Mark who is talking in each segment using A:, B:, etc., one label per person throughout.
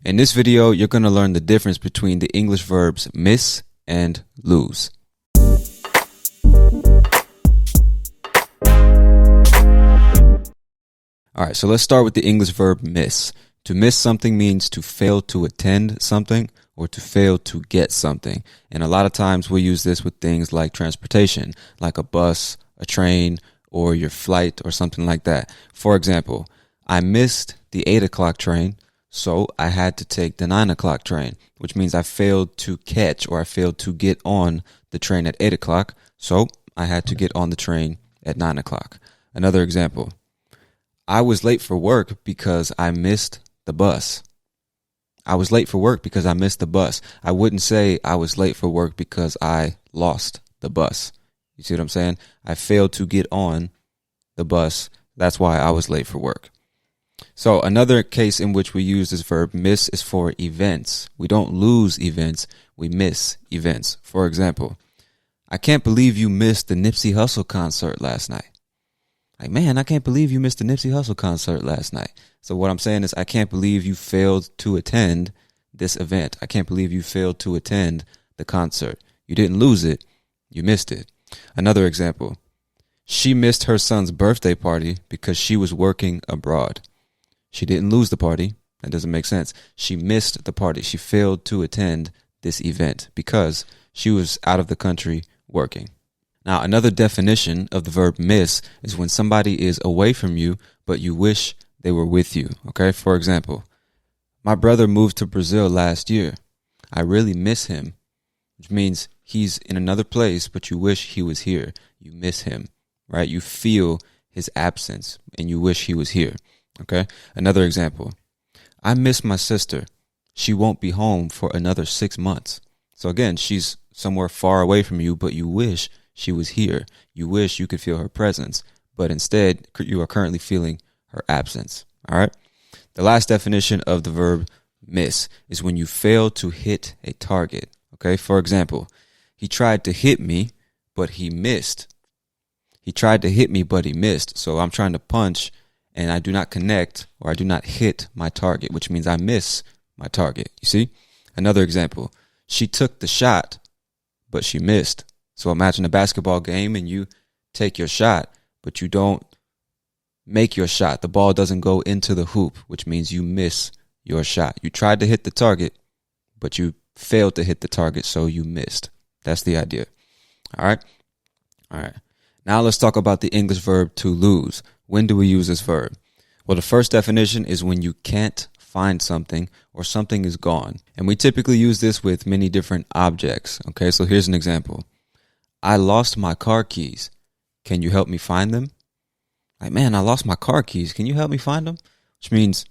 A: In this video, you're going to learn the difference between the English verbs miss and lose. All right, so let's start with the English verb miss. To miss something means to fail to attend something or to fail to get something. And a lot of times we use this with things like transportation, like a bus, a train, or your flight or something like that. For example, I missed the 8 o'clock train, so I had to take the 9 o'clock train, which means I failed to catch or I failed to get on the train at 8 o'clock, so I had to get on the train at 9 o'clock. Another example, I was late for work because I missed the bus. I was late for work because I missed the bus. I wouldn't say I was late for work because I lost the bus. You see what I'm saying? I failed to get on the bus. That's why I was late for work. So another case in which we use this verb miss is for events. We don't lose events, we miss events. For example, I can't believe you missed the Nipsey Hussle concert last night. Like, man, I can't believe you missed the Nipsey Hussle concert last night. So what I'm saying is I can't believe you failed to attend this event. I can't believe you failed to attend the concert. You didn't lose it, you missed it. Another example, she missed her son's birthday party because she was working abroad. She didn't lose the party. That doesn't make sense. She missed the party. She failed to attend this event because she was out of the country working. Now, another definition of the verb miss is when somebody is away from you, but you wish they were with you. Okay, for example, my brother moved to Brazil last year. I really miss him, which means he's in another place, but you wish he was here. You miss him, right? You feel his absence and you wish he was here. Okay, another example, I miss my sister. She won't be home for another 6 months. So again, she's somewhere far away from you, but you wish she was here. You wish you could feel her presence, but instead you are currently feeling her absence. All right. The last definition of the verb miss is when you fail to hit a target. Okay. For example, he tried to hit me, but he missed. He tried to hit me, but he missed. So I'm trying to punch and I do not connect or I do not hit my target, which means I miss my target. You see? Another example, she took the shot, but she missed. So imagine a basketball game and you take your shot, but you don't make your shot. The ball doesn't go into the hoop, which means you miss your shot. You tried to hit the target, but you failed to hit the target, so you missed. That's the idea. All right. All right. Now let's talk about the English verb to lose. When do we use this verb? Well, the first definition is when you can't find something or something is gone. And we typically use this with many different objects. Okay, so here's an example. I lost my car keys. Can you help me find them? Like, man, I lost my car keys. Can you help me find them? Which means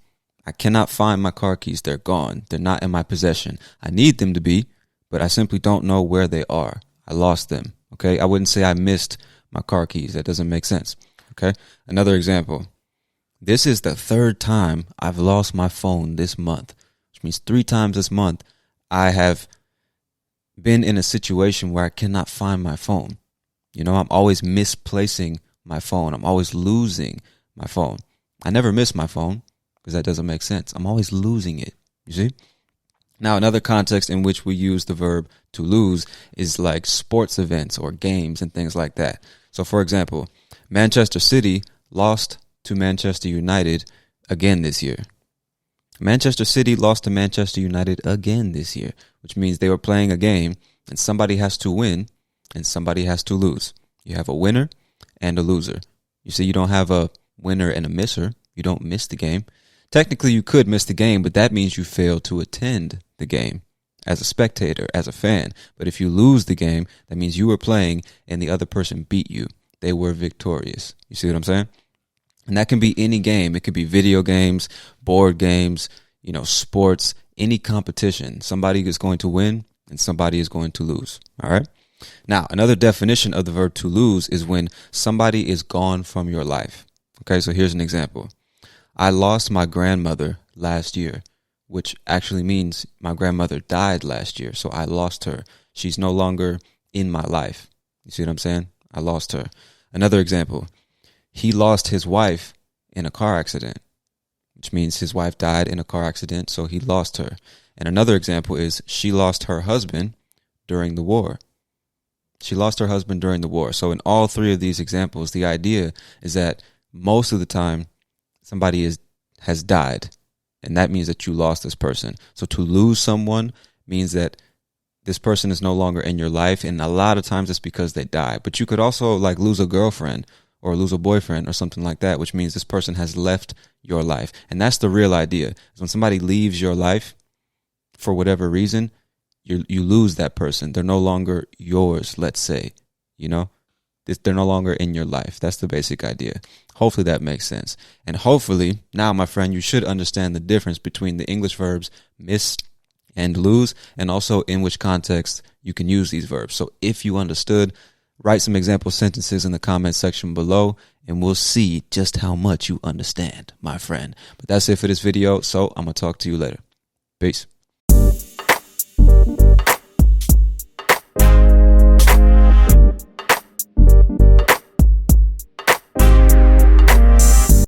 A: I cannot find my car keys. They're gone. They're not in my possession. I need them to be, but I simply don't know where they are. I lost them. Okay, I wouldn't say I missed my car keys. That doesn't make sense. Okay, another example. This is the 3rd time I've lost my phone this month, which means 3 times this month I have been in a situation where I cannot find my phone. You know, I'm always misplacing my phone. I'm always losing my phone. I never miss my phone because that doesn't make sense. I'm always losing it. You see? Now, another context in which we use the verb to lose is like sports events or games and things like that. So, for example, Manchester City lost to Manchester United again this year. Manchester City lost to Manchester United again this year, which means they were playing a game and somebody has to win and somebody has to lose. You have a winner and a loser. You see, you don't have a winner and a misser. You don't miss the game. Technically, you could miss the game, but that means you failed to attend the game as a spectator, as a fan. But if you lose the game, that means you were playing and the other person beat you. They were victorious. You see what I'm saying? And that can be any game. It could be video games, board games, sports, any competition. Somebody is going to win and somebody is going to lose. All right. Now, another definition of the verb to lose is when somebody is gone from your life. Okay, so here's an example. I lost my grandmother last year, which actually means my grandmother died last year. So I lost her. She's no longer in my life. You see what I'm saying? I lost her. Another example. He lost his wife in a car accident. which means his wife died in a car accident, so he lost her. And another example is she lost her husband during the war. She lost her husband during the war. So in all three of these examples, the idea is that most of the time somebody has died, and that means that you lost this person. So to lose someone means that this person is no longer in your life, and a lot of times it's because they die. But you could also like lose a girlfriend or lose a boyfriend or something like that, which means this person has left your life. And that's the real idea. Is when somebody leaves your life for whatever reason, you lose that person. They're no longer yours, let's say, you know? They're no longer in your life. That's the basic idea. Hopefully that makes sense. And hopefully, now, my friend, you should understand the difference between the English verbs miss and lose, and also in which context you can use these verbs. So if you understood, write some example sentences in the comment section below, and we'll see just how much you understand, my friend. But that's it for this video, so I'm going to talk to you later. Peace.